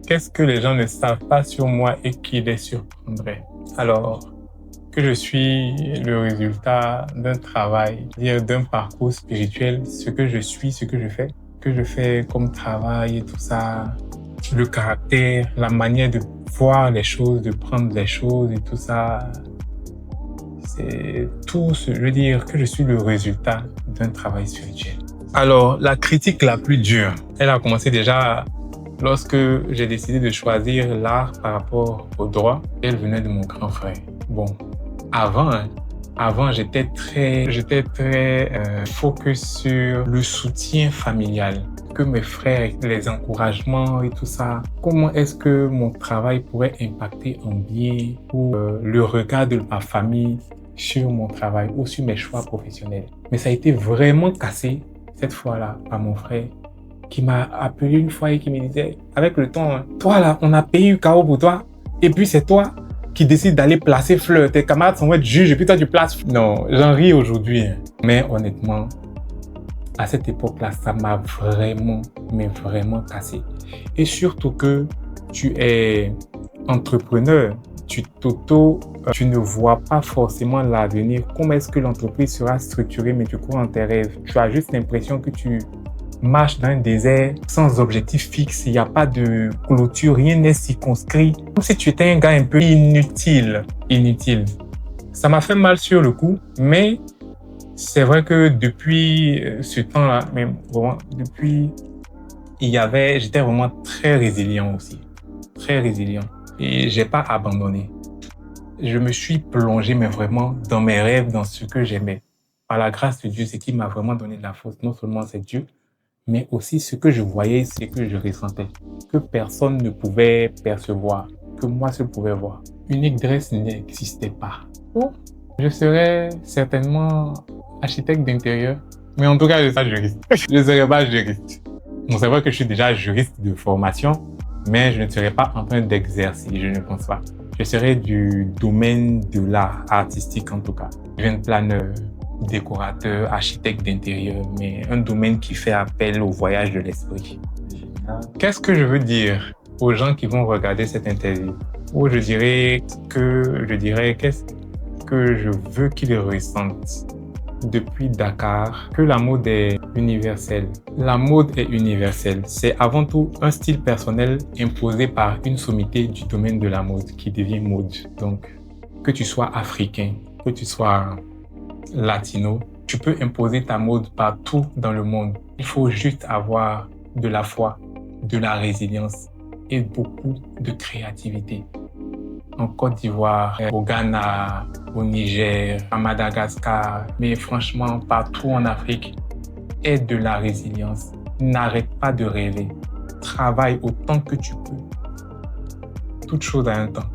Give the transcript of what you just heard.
Qu'est-ce que les gens ne savent pas sur moi et qui les surprendrait? Alors, que je suis le résultat d'un travail, d'un parcours spirituel, ce que je suis, ce que je fais comme travail et tout ça, le caractère, la manière de voir les choses, de prendre les choses et tout ça, c'est tout, je veux dire que je suis le résultat d'un travail spirituel. Alors, la critique la plus dure, elle a commencé déjà lorsque j'ai décidé de choisir l'art par rapport au droit. Elle venait de mon grand frère. Bon, avant, j'étais très focus sur le soutien familial, que mes frères, les encouragements et tout ça. Comment est-ce que mon travail pourrait impacter en bien ou le regard de ma famille sur mon travail ou sur mes choix professionnels. Mais ça a été vraiment cassé cette fois-là par mon frère qui m'a appelé une fois et qui me disait, avec le temps, toi là, on a payé UKO pour toi et puis c'est toi qui décide d'aller placer fleurs. Tes camarades sont être juges et puis toi tu places. Non, j'en ris aujourd'hui. Mais honnêtement, à cette époque-là, ça m'a vraiment cassé. Et surtout que tu es entrepreneur, tu ne vois pas forcément l'avenir. Comment est-ce que l'entreprise sera structurée, mais tu cours en tes rêves. Tu as juste l'impression que tu marches dans un désert sans objectif fixe. Il n'y a pas de clôture, rien n'est circonscrit. Comme si tu étais un gars un peu inutile. Ça m'a fait mal sur le coup, mais c'est vrai que depuis ce temps-là, même vraiment, j'étais vraiment très résilient aussi. Très résilient. Et j'ai pas abandonné. Je me suis plongé, mais vraiment, dans mes rêves, dans ce que j'aimais. Par la grâce de Dieu, ce qui m'a vraiment donné de la force, non seulement c'est Dieu, mais aussi ce que je voyais, ce que je ressentais, que personne ne pouvait percevoir, que moi seul pouvais voir. Unique Dress n'existait pas. Oh, je serais certainement architecte d'intérieur, mais en tout cas, je ne serais pas juriste. Je ne serais pas juriste. Bon, c'est vrai que je suis déjà juriste de formation, mais je ne serais pas en train d'exercer, je ne pense pas. Je serais du domaine de l'art artistique en tout cas. Jeune planeur, décorateur, architecte d'intérieur, mais un domaine qui fait appel au voyage de l'esprit. Qu'est-ce que je veux dire aux gens qui vont regarder cette interview? Ou je dirais qu'est-ce que je veux qu'ils ressentent depuis Dakar, que la mode est universelle. La mode est universelle. C'est avant tout un style personnel imposé par une sommité du domaine de la mode qui devient mode. Donc, que tu sois africain, que tu sois latino, tu peux imposer ta mode partout dans le monde. Il faut juste avoir de la foi, de la résilience et beaucoup de créativité. En Côte d'Ivoire, au Ghana, au Niger, à Madagascar, mais franchement partout en Afrique, aie de la résilience. N'arrête pas de rêver. Travaille autant que tu peux. Toute chose a un temps.